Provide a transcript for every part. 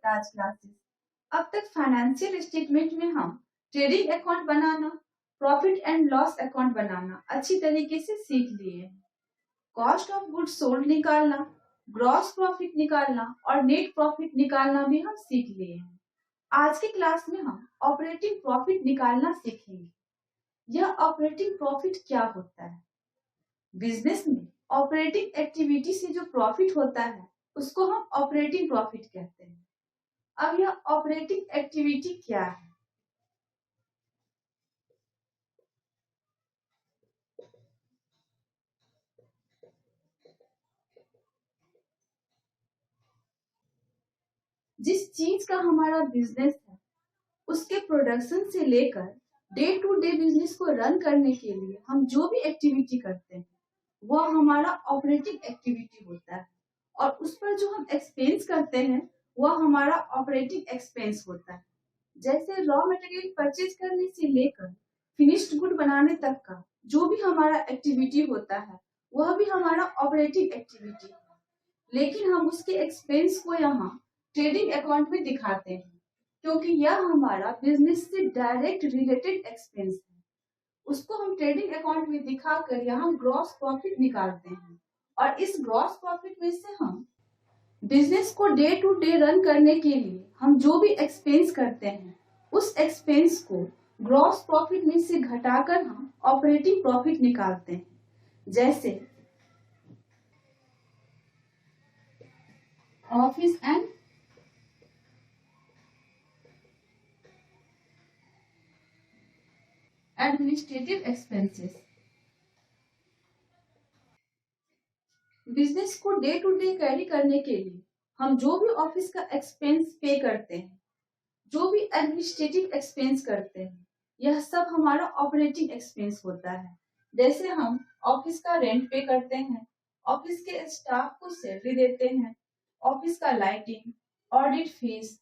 ताज classes. अब तक financial statement में हम ट्रेडिंग अकाउंट बनाना, प्रॉफिट एंड लॉस अकाउंट बनाना अच्छी तरीके से सीख लिए हैं। कॉस्ट ऑफ गुड्स सोल्ड निकालना, ग्रॉस प्रॉफिट निकालना और नेट प्रॉफिट निकालना भी हम सीख लिए हैं। आज के क्लास में हम ऑपरेटिंग प्रॉफिट निकालना सीखेंगे। यह ऑपरेटिंग प्रॉफिट क्या होता है? बिजनेस में ऑपरेटिंग एक्टिविटी से जो प्रॉफिट होता है उसको हम ऑपरेटिंग प्रॉफिट कहते हैं। अब यह ऑपरेटिंग एक्टिविटी क्या है? जिस चीज का हमारा बिजनेस है उसके प्रोडक्शन से लेकर डे टू डे बिजनेस को रन करने के लिए हम जो भी एक्टिविटी करते हैं वह हमारा ऑपरेटिंग एक्टिविटी होता है, और उस पर जो हम एक्सपेंस करते हैं वह हमारा ऑपरेटिंग एक्सपेंस होता है। जैसे रॉ मटेरियल परचेज करने से लेकर फिनिश्ड गुड बनाने तक का जो भी हमारा एक्टिविटी होता है वह भी हमारा ऑपरेटिंग एक्टिविटी है, लेकिन हम उसके एक्सपेंस को यहाँ ट्रेडिंग अकाउंट में दिखाते हैं क्योंकि यह हमारा बिजनेस से डायरेक्ट रिलेटेड एक्सपेंस है। उसको हम ट्रेडिंग अकाउंट में दिखाकर यहाँ ग्रॉस प्रॉफिट निकालते हैं, और इस ग्रॉस प्रॉफिट में से हम बिजनेस को डे टू डे रन करने के लिए हम जो भी एक्सपेंस करते हैं उस एक्सपेंस को ग्रॉस प्रॉफिट में से घटाकर हम ऑपरेटिंग प्रॉफिट निकालते हैं। जैसे office and administrative expenses. Business को डे टू डे कैरी करने के लिए हम जो भी ऑफिस का एक्सपेंस पे करते हैं, जो भी एडमिनिस्ट्रेटिव एक्सपेंस करते हैं, यह सब हमारा ऑपरेटिंग एक्सपेंस होता है। जैसे हम ऑफिस का रेंट पे करते हैं, ऑफिस के स्टाफ को सैलरी देते हैं, ऑफिस का लाइटिंग, ऑडिट फीस,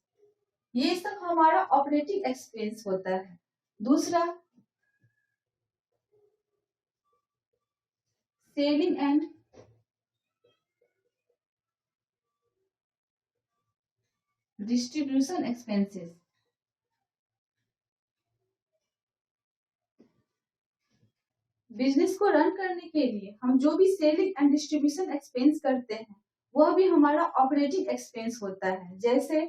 ये सब हमारा ऑपरेटिंग एक्सपेंस होता है। दूसरा, selling and distribution expenses. Business को रन करने के लिए हम जो भी सेलिंग एंड डिस्ट्रीब्यूशन एक्सपेंस करते हैं वह भी हमारा ऑपरेटिंग एक्सपेंस होता है। जैसे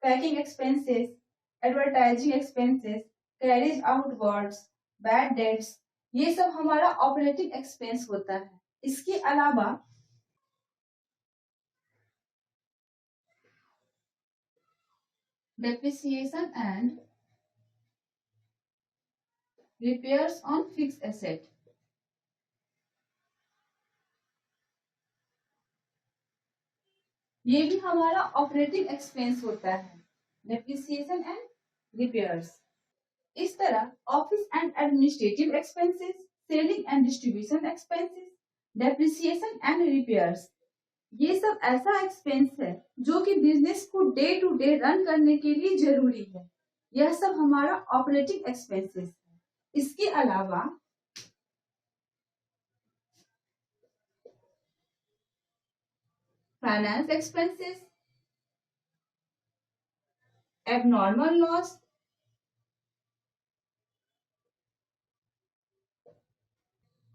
packing expenses, advertising expenses, carriage out words, bad debts, ये सब हमारा ऑपरेटिंग एक्सपेंस होता है। इसके अलावा depreciation and repairs on fixed asset, ये भी हमारा ऑपरेटिंग एक्सपेंस होता है। Depreciation and repairs. इस तरह office and administrative expenses, selling and distribution expenses, depreciation and repairs, ये सब ऐसा एक्सपेंस है जो कि बिजनेस को डे टू डे रन करने के लिए जरूरी है। यह सब हमारा ऑपरेटिंग एक्सपेंसेस है। इसके अलावा फाइनेंस एक्सपेंसेस, एबनॉर्मल लॉस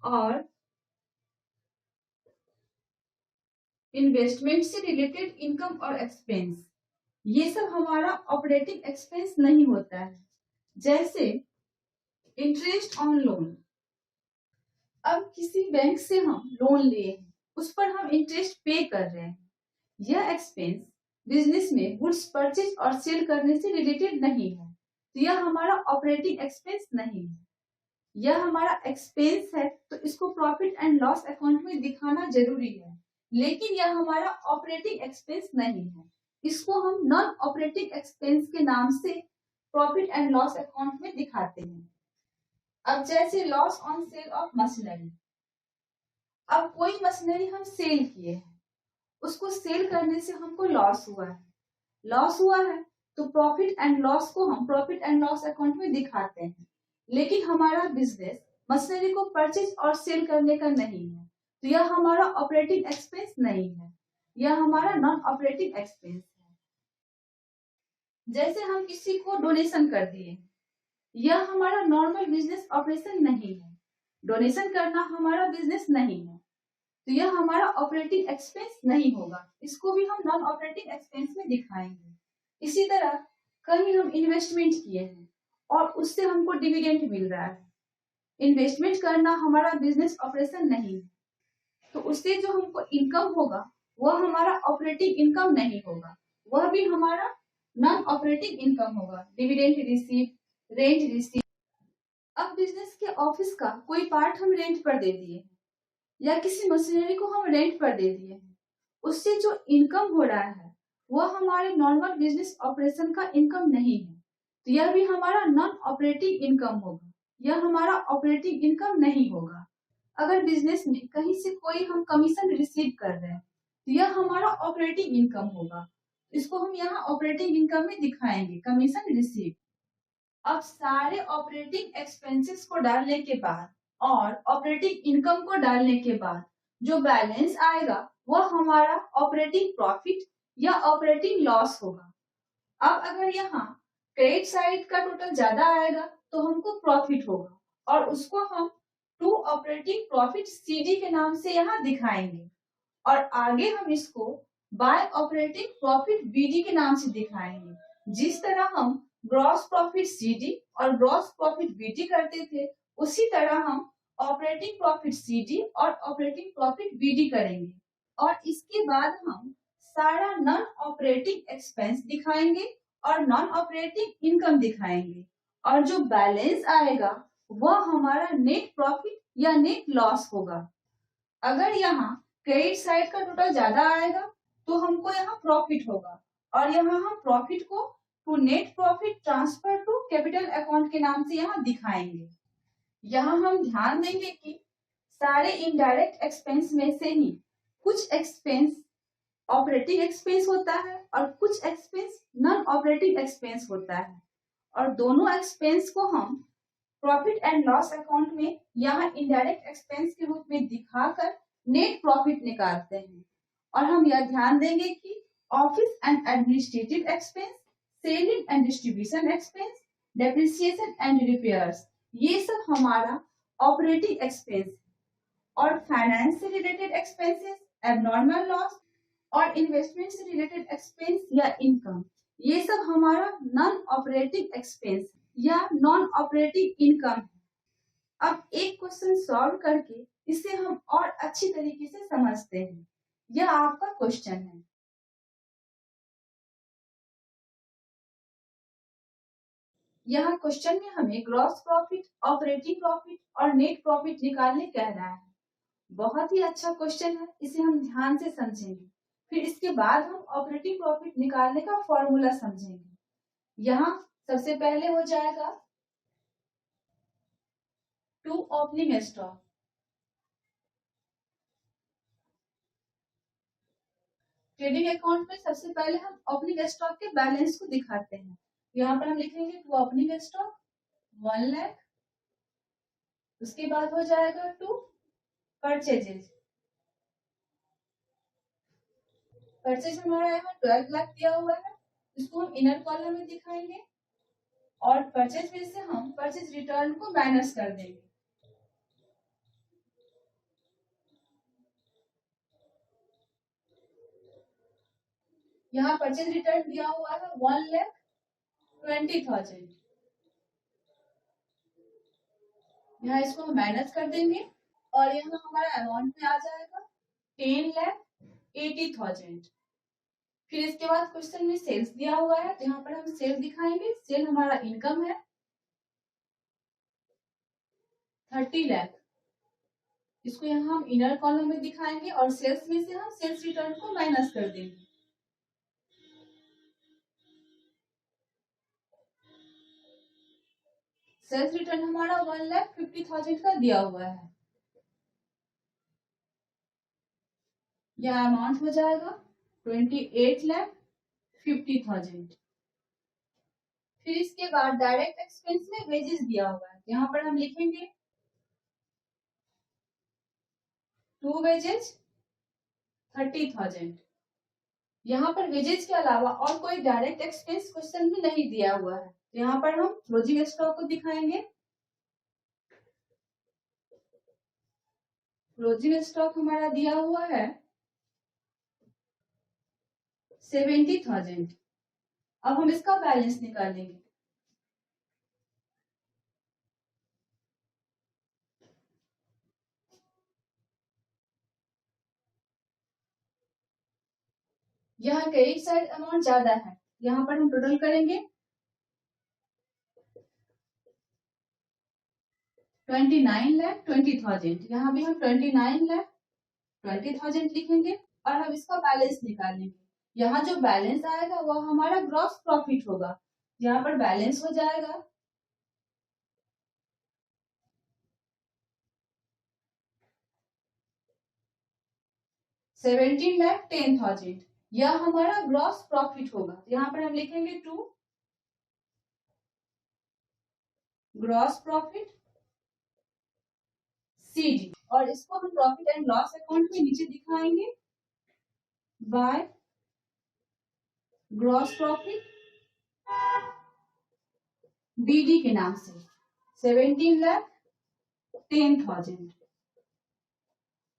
और इन्वेस्टमेंट से रिलेटेड इनकम और एक्सपेंस, ये सब हमारा ऑपरेटिंग एक्सपेंस नहीं होता है। जैसे इंटरेस्ट ऑन लोन। अब किसी बैंक से हम लोन लिए हैं, उस पर हम इंटरेस्ट पे कर रहे हैं। यह एक्सपेंस बिजनेस में गुड्स परचेज और सेल करने से रिलेटेड नहीं है, तो यह हमारा ऑपरेटिंग एक्सपेंस नहीं है। यह हमारा एक्सपेंस है तो इसको प्रॉफिट एंड लॉस अकाउंट में दिखाना जरूरी है, लेकिन यह हमारा ऑपरेटिंग एक्सपेंस नहीं है। इसको हम नॉन ऑपरेटिंग एक्सपेंस के नाम से प्रॉफिट एंड लॉस अकाउंट में दिखाते हैं। अब जैसे loss on sale of machinery. अब कोई मशीनरी हम सेल किए हैं, उसको सेल करने से हमको लॉस हुआ है। लॉस हुआ है तो प्रॉफिट एंड लॉस को हम प्रॉफिट एंड लॉस अकाउंट में दिखाते हैं, लेकिन हमारा बिजनेस मशीनरी को परचेज और सेल करने का नहीं है, तो यह हमारा ऑपरेटिंग एक्सपेंस नहीं है, यह हमारा नॉन ऑपरेटिंग एक्सपेंस है। जैसे हम किसी को डोनेशन कर दिए, यह हमारा नॉर्मल बिजनेस ऑपरेशन नहीं है। डोनेशन करना हमारा बिजनेस नहीं है, तो यह हमारा ऑपरेटिंग एक्सपेंस नहीं होगा। इसको भी हम नॉन ऑपरेटिंग एक्सपेंस में दिखाएंगे। इसी तरह कहीं हम इन्वेस्टमेंट किए हैं और उससे हमको डिविडेंड मिल रहा है। इन्वेस्टमेंट करना हमारा बिजनेस ऑपरेशन नहीं है, तो उससे जो हमको इनकम होगा वह हमारा ऑपरेटिंग इनकम नहीं होगा, वह भी हमारा नॉन ऑपरेटिंग इनकम होगा। Dividend receive, rent receive. अब बिजनेस के ऑफिस का कोई पार्ट हम रेंट पर दे दिए या किसी मशीनरी को हम रेंट पर दे दिए हैं, उससे जो इनकम हो रहा है वह हमारे नॉर्मल बिजनेस ऑपरेशन का इनकम नहीं है, तो यह भी हमारा नॉन ऑपरेटिंग इनकम होगा, यह हमारा ऑपरेटिंग इनकम नहीं होगा। अगर बिजनेस में कहीं से कोई हम कमीशन रिसीव कर रहे हैं तो यह हमारा ऑपरेटिंग इनकम होगा, इसको हम यहाँ ऑपरेटिंग इनकम में दिखाएंगे, कमीशन रिसीव। अब सारे ऑपरेटिंग एक्सपेंसेस को डालने के बाद और ऑपरेटिंग इनकम को डालने के बाद जो बैलेंस आएगा वह हमारा ऑपरेटिंग प्रॉफिट या ऑपरेटिंग लॉस होगा। अब अगर यहाँ क्रेडिट साइड का टोटल ज्यादा आएगा तो हमको प्रॉफिट होगा और उसको हम टू ऑपरेटिंग प्रॉफिट सीडी के नाम से यहाँ दिखाएंगे और आगे हम इसको बाय ऑपरेटिंग प्रॉफिट बीडी के नाम से दिखाएंगे। जिस तरह हम ग्रॉस प्रॉफिट सीडी और ग्रॉस प्रॉफिट बीडी करते थे, उसी तरह हम ऑपरेटिंग प्रॉफिट सीडी और ऑपरेटिंग प्रॉफिट बीडी करेंगे और इसके बाद हम सारा नॉन ऑपरेटिंग एक्सपेंस दिखाएंगे और नॉन ऑपरेटिंग इनकम दिखाएंगे और जो बैलेंस आएगा वह हमारा नेट प्रॉफिट या नेट लॉस होगा। अगर यहाँ क्रेडिट साइड का टोटल ज्यादा आएगा तो हमको यहाँ प्रॉफिट होगा और यहाँ हम प्रॉफिट को to net profit transfer to capital account के नाम से यहाँ दिखाएंगे। यहाँ हम ध्यान देंगे कि सारे इनडायरेक्ट एक्सपेंस में से ही कुछ एक्सपेंस ऑपरेटिंग एक्सपेंस होता है और कुछ एक्सपेंस नॉन ऑपरेटिंग एक्सपेंस होता है और दोनों एक्सपेंस को हम प्रॉफिट एंड लॉस अकाउंट में यहाँ इनडायरेक्ट एक्सपेंस के रूप में दिखाकर नेट प्रॉफिट निकालते हैं। और हम यह ध्यान देंगे कि office and administrative expense, selling and distribution expense, depreciation and repairs, ये सब हमारा ऑपरेटिंग एक्सपेंस है और फाइनेंस से रिलेटेड एक्सपेंसेस, एबनॉर्मल लॉस और इन्वेस्टमेंट से रिलेटेड एक्सपेंस या इनकम, ये सब हमारा नॉन ऑपरेटिंग एक्सपेंस या नॉन ऑपरेटिंग इनकम है। अब एक क्वेश्चन सॉल्व करके इसे हम और अच्छी तरीके से समझते हैं। यह आपका क्वेश्चन है। यहाँ क्वेश्चन में हमें ग्रॉस प्रॉफिट, ऑपरेटिंग प्रॉफिट और नेट प्रॉफिट निकालने कह रहा है। बहुत ही अच्छा क्वेश्चन है, इसे हम ध्यान से समझेंगे। फिर इसके बाद हम ऑपरेटिंग प्रॉफिट निकालने का फॉर्मूला समझेंगे। यहाँ सबसे पहले हो जाएगा to opening stock. Trading account में सबसे पहले हम ओपनिंग स्टॉक के बैलेंस को दिखाते हैं। यहाँ पर हम लिखेंगे टू ओपनिंग स्टॉक 1 लाख, उसके बाद हो जाएगा टू परचेजेज। परचेज हमारा यहाँ 12 लाख दिया हुआ है, इसको हम इनर कॉलम में दिखाएंगे और परचेज में से हम परचेज रिटर्न को माइनस कर देंगे। यहाँ परचेज रिटर्न दिया हुआ है 1,20,000। यहाँ इसको हम माइनस कर देंगे और यहाँ हमारा अमाउंट में आ जाएगा 10,80,000। फिर इसके बाद क्वेश्चन में सेल्स दिया हुआ है, तो यहाँ पर हम सेल दिखाएंगे। सेल हमारा इनकम है 30 लाख, इसको यहाँ हम इनर कॉलम में दिखाएंगे और सेल्स में से हम सेल्स रिटर्न को माइनस कर देंगे। सेल्स रिटर्न हमारा 1,50,000 का दिया हुआ है। यह अमाउंट हो जाएगा 28,50,000। फिर इसके बाद डायरेक्ट एक्सपेंस में वेजेस दिया हुआ है, यहाँ पर हम लिखेंगे टू वेजेस 30,000। यहाँ पर वेजेज के अलावा और कोई डायरेक्ट एक्सपेंस क्वेश्चन में नहीं दिया हुआ है। यहाँ पर हम क्लोजिंग स्टॉक को दिखाएंगे। क्लोजिंग स्टॉक हमारा दिया हुआ है 70,000। अब हम इसका बैलेंस निकालेंगे। यहाँ क्रेडिट साइड अमाउंट ज्यादा है, यहाँ पर हम टोटल करेंगे 29,20,000। यहाँ भी हम 29,20,000 लिखेंगे और हम इसका बैलेंस निकालेंगे। यहाँ जो बैलेंस आएगा वो हमारा ग्रॉस प्रॉफिट होगा। यहाँ पर बैलेंस हो जाएगा 17,10,000। यह हमारा ग्रॉस प्रॉफिट होगा। यहाँ पर हम लिखेंगे 2 ग्रॉस प्रॉफिट सीडी, और इसको हम प्रॉफिट एंड लॉस अकाउंट में नीचे दिखाएंगे बाय ग्रॉस प्रॉफिट बीडी के नाम से 17,10,000।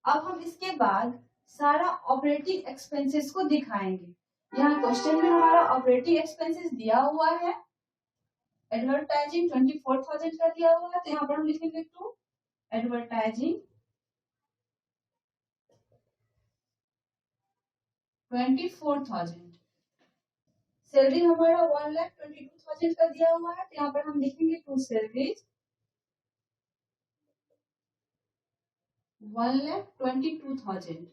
अब हम इसके बाद सारा ऑपरेटिंग एक्सपेंसेस को दिखाएंगे। यहाँ क्वेश्चन में हमारा ऑपरेटिंग एक्सपेंसेस दिया हुआ है, एडवर्टाइजिंग 24,000 का दिया हुआ है, तो यहाँ पर हम लिखेंगे 2 एडवर्टाइजिंग 24,000। सैलरी हमारा 1,22,000 का दिया हुआ है, तो यहाँ पर हम लिखेंगे 2 सैलरीज 1,22,000।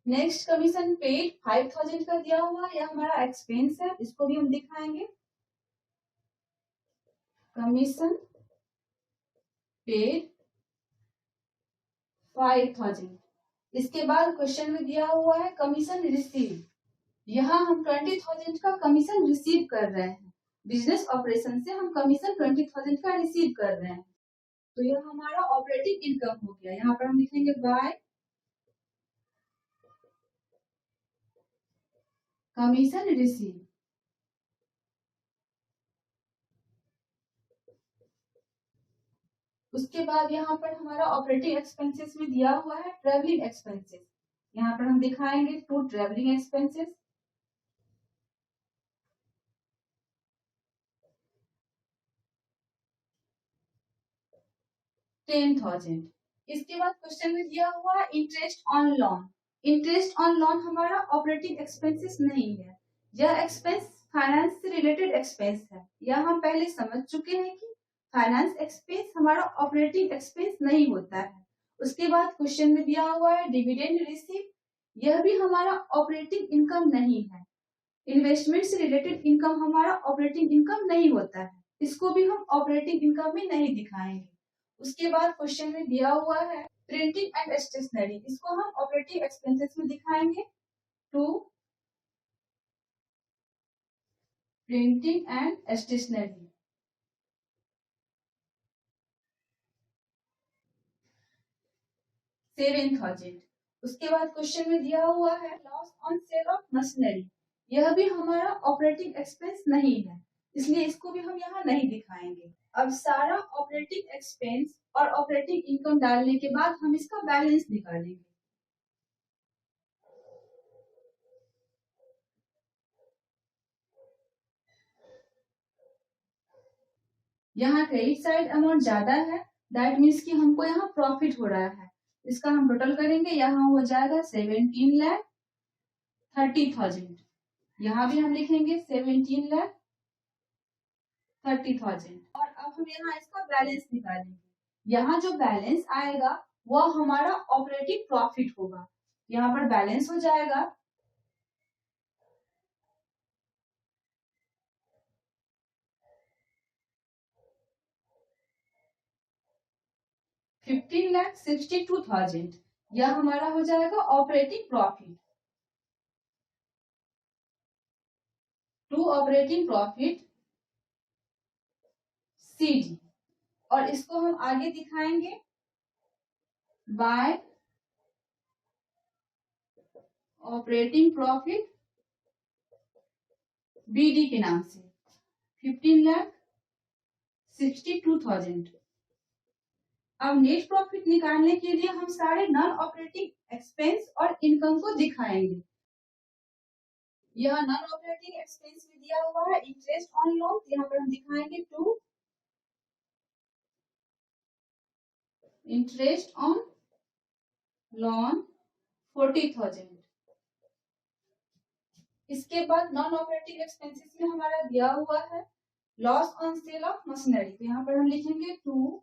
नेक्स्ट कमीशन पेड 5,000 का दिया हुआ है, यह हमारा एक्सपेंस है, इसको भी हम दिखाएंगे कमीशन पेड 5,000। इसके बाद क्वेश्चन में दिया हुआ है कमीशन रिसीव, यहाँ हम 20,000 का कमीशन रिसीव कर रहे हैं। बिजनेस ऑपरेशन से हम कमीशन 20,000 का रिसीव कर रहे हैं, तो यह हमारा ऑपरेटिंग इनकम हो गया। यहाँ पर हम लिखेंगे बाय कमीशन रिसीव। उसके बाद यहाँ पर हमारा ऑपरेटिंग एक्सपेंसेस में दिया हुआ है ट्रेवलिंग एक्सपेंसेस, यहाँ पर हम दिखाएंगे 2 ट्रेवलिंग एक्सपेंसेस 10,000। इसके बाद क्वेश्चन में दिया हुआ है interest on loan. Interest on loan हमारा ऑपरेटिंग एक्सपेंसेस नहीं है, यह एक्सपेंस फाइनेंस से रिलेटेड एक्सपेंस है। यह हम पहले समझ चुके हैं कि फाइनेंस एक्सपेंस हमारा ऑपरेटिंग एक्सपेंस नहीं होता है। उसके बाद क्वेश्चन में दिया हुआ है डिविडेंड रिसीव, यह भी हमारा ऑपरेटिंग इनकम नहीं है। इन्वेस्टमेंट से रिलेटेड इनकम हमारा ऑपरेटिंग इनकम नहीं होता है, इसको भी हम ऑपरेटिंग इनकम में नहीं दिखाएंगे। उसके बाद क्वेश्चन में दिया हुआ है प्रिंटिंग एंड स्टेशनरी, इसको हम ऑपरेटिंग एक्सपेंसेस में दिखाएंगे 2 प्रिंटिंग एंड स्टेशनरी 7,000। उसके बाद क्वेश्चन में दिया हुआ है loss on sale of machinery, यह भी हमारा ऑपरेटिंग एक्सपेंस नहीं है, इसलिए इसको भी हम यहाँ नहीं दिखाएंगे। अब सारा ऑपरेटिंग एक्सपेंस और ऑपरेटिंग इनकम डालने के बाद हम इसका बैलेंस निकालेंगे। यहाँ क्रेडिट साइड अमाउंट ज्यादा है, दैट मीन्स कि हमको यहाँ प्रॉफिट हो रहा है। इसका हम टोटल करेंगे, यहाँ हो जाएगा 17,30,000। यहाँ भी हम लिखेंगे 17,30,000। और अब हम यहाँ इसका बैलेंस निकालेंगे। यहाँ जो बैलेंस आएगा वह हमारा ऑपरेटिंग प्रॉफिट होगा। यहाँ पर बैलेंस हो जाएगा 15,62,000। यह हमारा हो जाएगा operating profit. To operating profit CD, और इसको हम आगे दिखाएंगे बाय ऑपरेटिंग प्रॉफिट BD के नाम से 15,62,000। अब नेट प्रॉफिट निकालने के लिए हम सारे नॉन ऑपरेटिंग एक्सपेंस और इनकम को दिखाएंगे। यह नॉन ऑपरेटिंग एक्सपेंस में दिया हुआ है इंटरेस्ट ऑन लोन, यहाँ पर हम दिखाएंगे 2 इंटरेस्ट ऑन लोन 40,000। इसके बाद नॉन ऑपरेटिंग एक्सपेंसेस में हमारा दिया हुआ है loss on sale of machinery, तो यहाँ पर हम लिखेंगे 2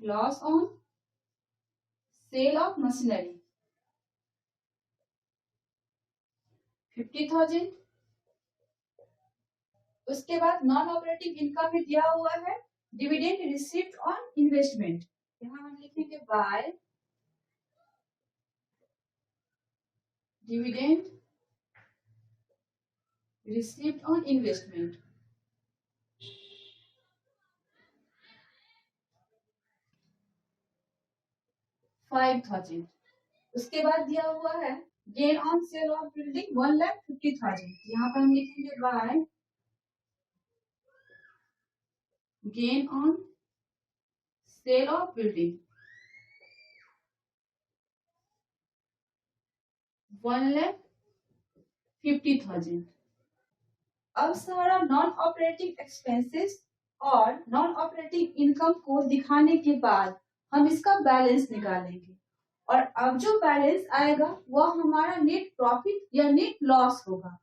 loss on sale of machinery 50,000। उसके बाद नॉन ऑपरेटिंग इनकम में दिया हुआ है डिविडेंड रिसीव्ड ऑन इन्वेस्टमेंट, यहाँ हम लिखेंगे by dividend received on investment 5,000। उसके बाद दिया हुआ है gain on sale of building 1,50,000, यहाँ पर हम लिखेंगे by gain on sale of building 1,50,000। अब सारा नॉन ऑपरेटिंग एक्सपेंसेस और नॉन ऑपरेटिंग इनकम को दिखाने के बाद हम इसका बैलेंस निकालेंगे, और अब जो बैलेंस आएगा वह हमारा नेट प्रॉफिट या नेट लॉस होगा।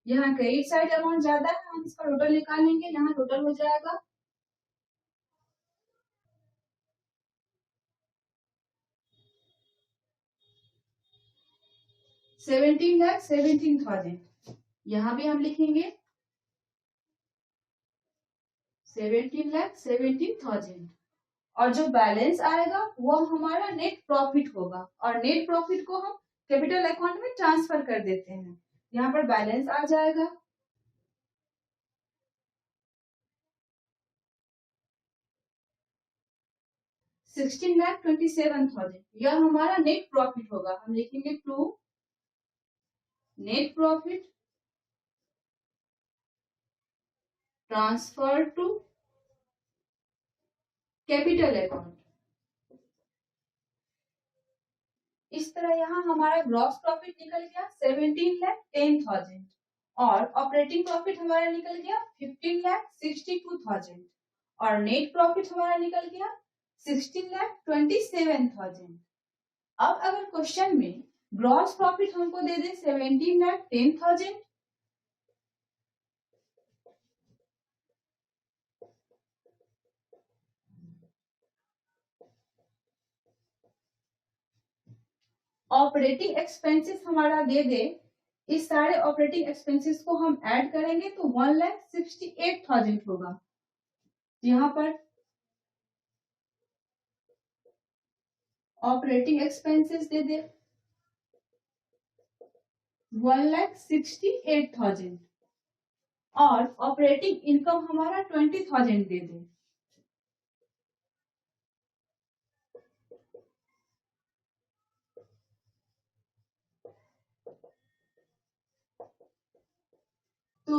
यहाँ क्रेडिट साइड अमाउंट ज्यादा है, हम इसका टोटल निकालेंगे, यहाँ टोटल हो जाएगा 17,17,000। यहाँ भी हम लिखेंगे 17,17,000, और जो बैलेंस आएगा वो हमारा नेट प्रॉफिट होगा, और नेट प्रॉफिट को हम कैपिटल अकाउंट में ट्रांसफर कर देते हैं। यहाँ पर बैलेंस आ जाएगा 16,27,000। यह हमारा नेट प्रॉफिट होगा, हम लिखेंगे 2 net profit transfer to capital account. इस तरह यहाँ हमारा ग्रॉस प्रॉफिट निकल गया 17,10,000, और ऑपरेटिंग प्रॉफिट हमारा निकल गया 15,62,000, और नेट प्रॉफिट हमारा निकल गया 16,27,000। अब अगर क्वेश्चन में ग्रॉस प्रॉफिट हमको दे दे 17,10,000, ऑपरेटिंग एक्सपेंसेस हमारा दे दे, इस सारे ऑपरेटिंग एक्सपेंसेस को हम ऐड करेंगे तो 1,68,000 होगा। यहाँ पर ऑपरेटिंग एक्सपेंसेस दे दे 1,68,000, और ऑपरेटिंग इनकम हमारा 20,000 दे दे। तो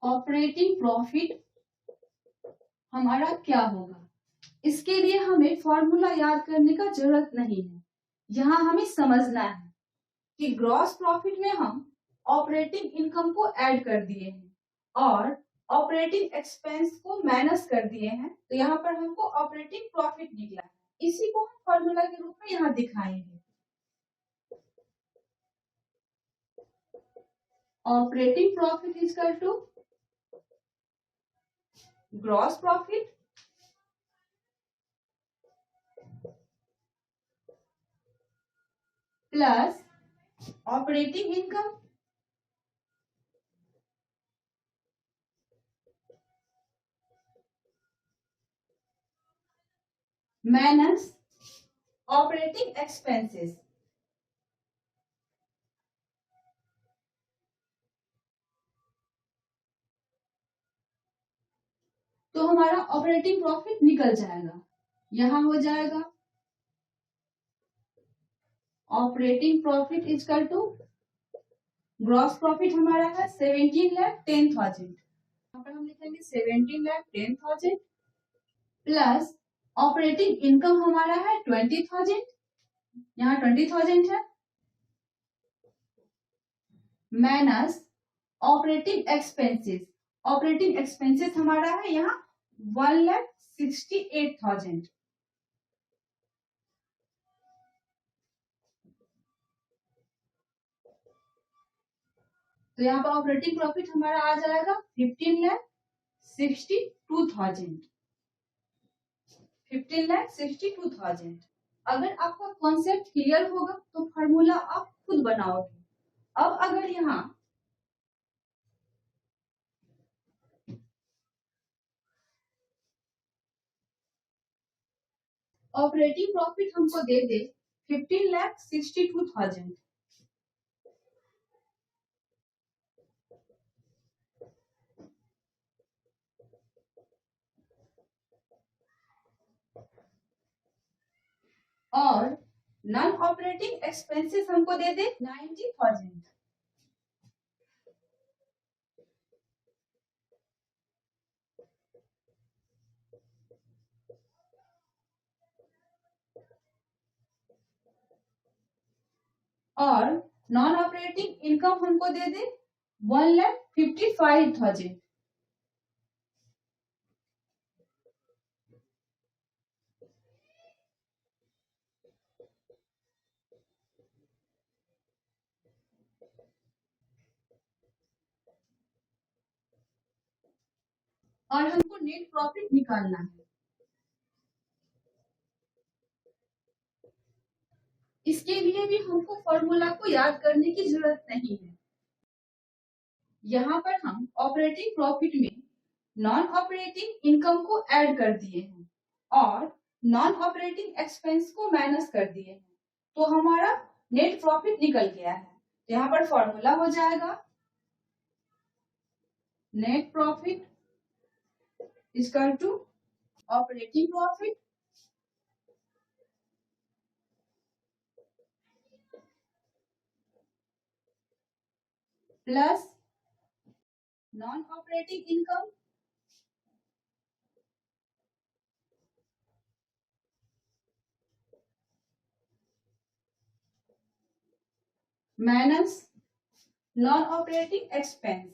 ऑपरेटिंग प्रॉफिट हमारा क्या होगा, इसके लिए हमें फॉर्मूला याद करने का जरूरत नहीं है। यहाँ हमें समझना है कि ग्रॉस प्रॉफिट में हम ऑपरेटिंग इनकम को ऐड कर दिए हैं और ऑपरेटिंग एक्सपेंस को माइनस कर दिए हैं, तो यहाँ पर हमको ऑपरेटिंग प्रॉफिट निकला है। इसी को हम फॉर्मूला के रूप में यहाँ दिखाएंगे। Operating profit is equal to gross profit plus operating income minus operating expenses. तो हमारा ऑपरेटिंग प्रॉफिट निकल जाएगा, यहाँ हो जाएगा operating profit equal to gross profit हमारा है 17,10,000। यहाँ पर हम लिखेंगे 17,10,000 प्लस ऑपरेटिंग इनकम हमारा है 20,000, यहाँ 20,000 है, minus operating expenses. Operating expenses हमारा है यहाँ 1,68,000। तो यहाँ पर ऑपरेटिंग प्रॉफिट हमारा आ जाएगा 15,62,000। 15,62,000। अगर आपका कॉन्सेप्ट क्लियर होगा तो फॉर्मूला आप खुद बनाओगे। अब अगर यहाँ ऑपरेटिंग प्रॉफिट हमको दे दे 15,62,000, और नॉन ऑपरेटिंग एक्सपेंसेस हमको दे दे 90,000, और नॉन ऑपरेटिंग इनकम हमको दे दे 1,55,000। और हमको नेट प्रॉफिट निकालना है। इसके लिए भी हमको फॉर्मूला को याद करने की जरूरत नहीं है। यहाँ पर हम ऑपरेटिंग प्रॉफिट में नॉन ऑपरेटिंग इनकम को ऐड कर दिए हैं और नॉन ऑपरेटिंग एक्सपेंस को माइनस कर दिए हैं, तो हमारा नेट प्रॉफिट निकल गया है। यहाँ पर फॉर्मूला हो जाएगा net profit equal to operating profit plus non operating income minus non operating expense.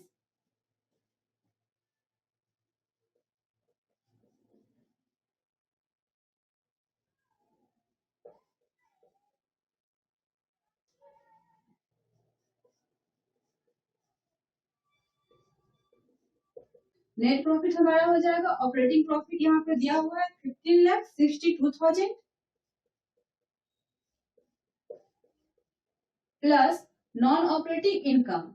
Net profit हमारा हो जाएगा, ऑपरेटिंग प्रॉफिट यहाँ पे दिया हुआ है 15,62,000 plus non operating income.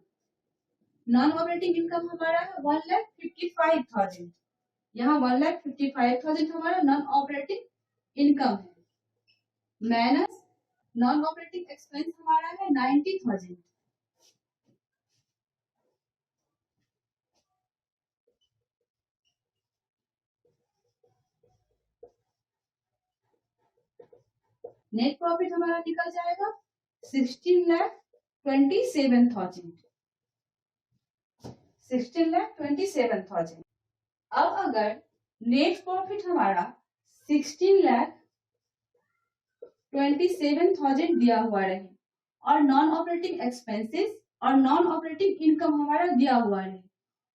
Non operating income हमारा है 1,55,000। यहाँ 1,55,000 हमारा नॉन ऑपरेटिंग इनकम है, माइनस नॉन ऑपरेटिंग एक्सपेंस हमारा है 90,000। नेट प्रॉफिट हमारा निकल जाएगा 16,27,000। 16,27,000। अब अगर नेट प्रॉफिट हमारा 16,27,000 दिया हुआ रहे और नॉन ऑपरेटिंग एक्सपेंसेस और नॉन ऑपरेटिंग इनकम हमारा दिया हुआ रहे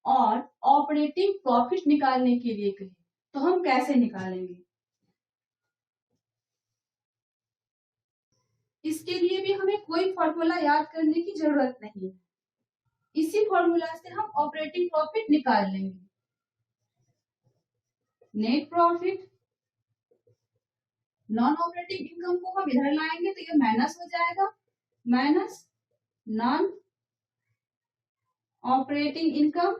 और ऑपरेटिंग प्रॉफिट निकालने के लिए कहे, तो हम कैसे निकालेंगे? इसके लिए भी हमें कोई फॉर्मूला याद करने की जरूरत नहीं है। इसी फॉर्मूला से हम ऑपरेटिंग प्रॉफिट निकाल लेंगे। Net profit non operating income को हम इधर लाएंगे तो ये माइनस हो जाएगा, माइनस नॉन ऑपरेटिंग इनकम,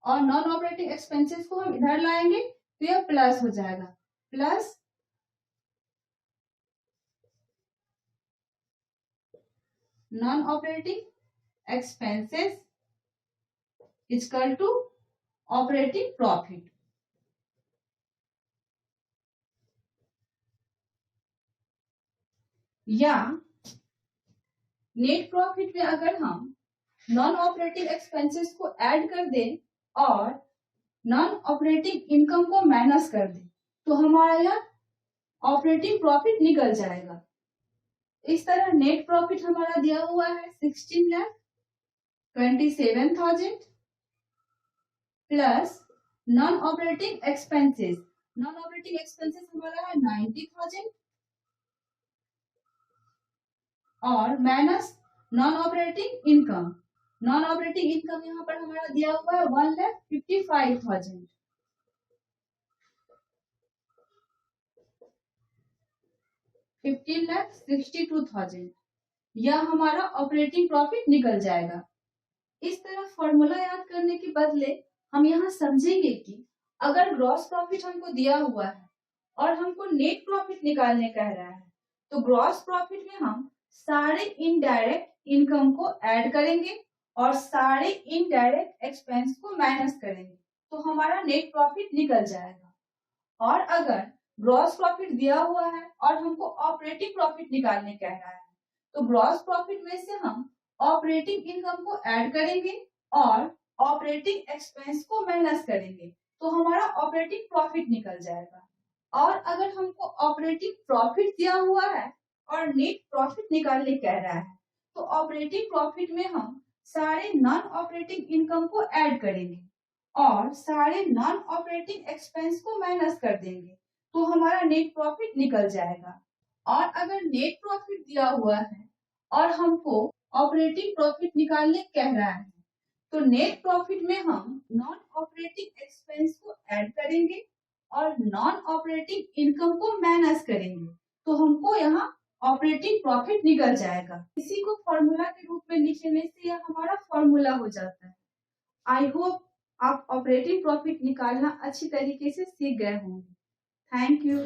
और नॉन ऑपरेटिंग एक्सपेंसेस को हम इधर लाएंगे तो ये प्लस हो जाएगा, plus non operating expenses equal to operating profit. या नेट प्रॉफिट में अगर हम नॉन ऑपरेटिंग एक्सपेंसेस को ऐड कर दें और नॉन ऑपरेटिंग इनकम को माइनस कर दें तो हमारा यह ऑपरेटिंग प्रॉफिट निकल जाएगा। इस तरह नेट प्रॉफिट हमारा दिया हुआ है 16,27,000 प्लस नॉन ऑपरेटिंग एक्सपेंसेस हमारा है 90,000 और माइनस नॉन ऑपरेटिंग इनकम यहाँ पर हमारा दिया हुआ है 1,55,000। $15,62,000 यह हमारा ऑपरेटिंग प्रॉफिट निकल जाएगा। इस तरह फॉर्मूला याद करने के बदले हम यहाँ समझेंगे कि अगर ग्रॉस प्रॉफिट हमको दिया हुआ है और हमको नेट प्रॉफिट निकालने कह रहा है तो ग्रॉस प्रॉफिट में हम सारे इनडायरेक्ट इनकम को ऐड करेंगे और सारे इनडायरेक्ट एक्सपेंस को माइनस करेंगे तो हमारा नेट प्रॉफिट निकल जाएगा। और अगर ग्रॉस प्रॉफिट दिया हुआ है और हमको ऑपरेटिंग प्रॉफिट निकालने कह रहा है तो ग्रॉस प्रॉफिट में से हम ऑपरेटिंग इनकम को ऐड करेंगे और ऑपरेटिंग एक्सपेंस को माइनस करेंगे तो हमारा ऑपरेटिंग प्रॉफिट निकल जाएगा। और अगर हमको ऑपरेटिंग प्रॉफिट दिया हुआ है और नेट प्रॉफिट निकालने कह रहा है तो ऑपरेटिंग प्रॉफिट में हम सारे नॉन ऑपरेटिंग इनकम को ऐड करेंगे और सारे नॉन ऑपरेटिंग एक्सपेंस को माइनस कर देंगे तो हमारा नेट प्रॉफिट निकल जाएगा। और अगर नेट प्रॉफिट दिया हुआ है और हमको ऑपरेटिंग प्रॉफिट निकालने कह रहा है तो नेट प्रॉफिट में हम नॉन ऑपरेटिंग एक्सपेंस को ऐड करेंगे और नॉन ऑपरेटिंग इनकम को माइनस करेंगे तो हमको यहाँ ऑपरेटिंग प्रॉफिट निकल जाएगा। इसी को फॉर्मूला के रूप में लिखने से यह हमारा फॉर्मूला हो जाता है। आई होप आप ऑपरेटिंग प्रॉफिट निकालना अच्छी तरीके से सीख गए होंगे। Thank you.